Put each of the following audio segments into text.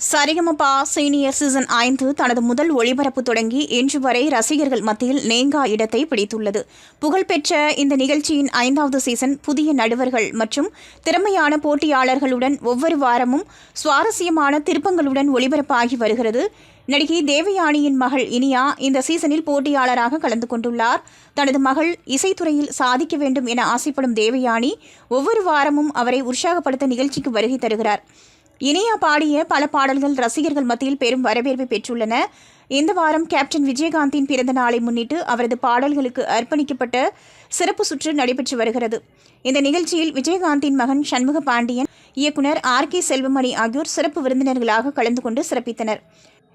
Sa Re Ga Ma Pa senior season 5 தனது முதல் ஒளிபரப்பு தொடங்கி இன்று வரை ரசிகர்கள் மத்தியில் நேங்கா இடத்தை பிடித்துள்ளது. புகழ்பெற்ற இந்த நிகழ்ச்சியின் 5வது சீசன் புதிய நடுவர்கள் மற்றும் திறமையான போட்டியாளர்களுடன் ஒவ்வொரு வாரமும் சுவாரஸ்யமான திருப்பங்களுடன் ஒளிபரப்பாகி வருகிறது. நடிகை தேவயானியின் மகள் இனியா இந்த சீசனில் போட்டியாளராக கலந்து கொண்டுள்ளார். தனது மகள் இசைத்துறையில் சாதிக்க வேண்டும் என ஆசைப்படும் தேவயானி ஒவ்வொரு வாரமும் அவரை உற்சாகப்படுத்த நிகழ்ச்சிக்கு வருகை தருகிறார். இனியா பாடிய பல பாடல்கள் ரசிகர்கள் மத்தியில் பெரும் வரவேற்பை பெற்றுள்ளன. இந்த வாரம் கேப்டன் விஜயகாந்தின் பிறந்த நாளை முன்னிட்டு அவரது பாடல்களுக்கு அர்ப்பணிக்கப்பட்ட சிறப்பு சுற்று நடைபெற்று வருகிறது. இந்த நிகழ்ச்சியில் விஜயகாந்தின் மகன் சண்முக பாண்டியன், இயக்குனர் RK செல்வமணி ஆகியோர் சிறப்பு விருந்தினர்களாக கலந்து கொண்டு சிறப்பித்தனர்.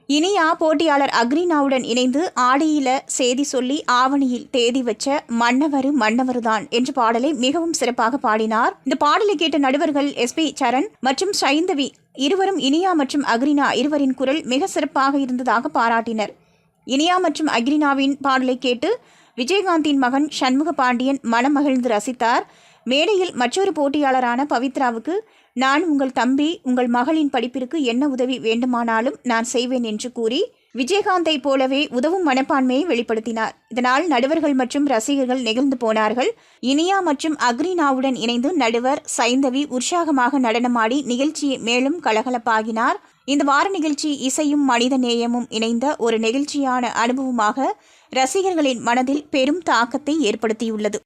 இனியா போட்டியாளர் அக்ரீனாவுடன் இணைந்து ஆடியில சேதி சொல்லி ஆவணியில் தேதி வச்ச மன்னவருதான் என்ற பாடலை மிகவும் சிறப்பாக பாடினார். இந்த பாடலை கேட்ட நடுவர்கள் SP சரண் மற்றும் சைந்தவி இருவரும் இனியா மற்றும் அக்ரீனா இருவரின் குரல் மிக சிறப்பாக இருந்ததாக பாராட்டினர். இனியா மற்றும் அக்ரீனாவின் பாடலை கேட்டு விஜயகாந்தின் மகன் சண்முக பாண்டியன் மனமகிழ்ந்து ரசித்தார். மேடையில் மற்றொரு போட்டியாளரான பவித்ராவுக்கு, நான் உங்கள் தம்பி, உங்கள் மகளின் படிப்பிற்கு என்ன உதவி வேண்டுமானாலும் நான் செய்வேன் என்று கூறி விஜயகாந்தை போலவே உதவும் மனப்பான்மையை வெளிப்படுத்தினார். இதனால் நடுவர்கள் மற்றும் ரசிகர்கள் நெகிழ்ந்து போனார்கள். இனியா மற்றும் அக்ரீனாவுடன் இணைந்து நடுவர் சைந்தவி உற்சாகமாக நடனமாடி நிகழ்ச்சியை மேலும் கலகலப்பாகினார். இந்த வார நிகழ்ச்சி இசையும் மனித நேயமும் இணைந்த ஒரு நெகிழ்ச்சியான அனுபவமாக ரசிகர்களின் மனதில் பெரும் தாக்கத்தை ஏற்படுத்தியுள்ளது.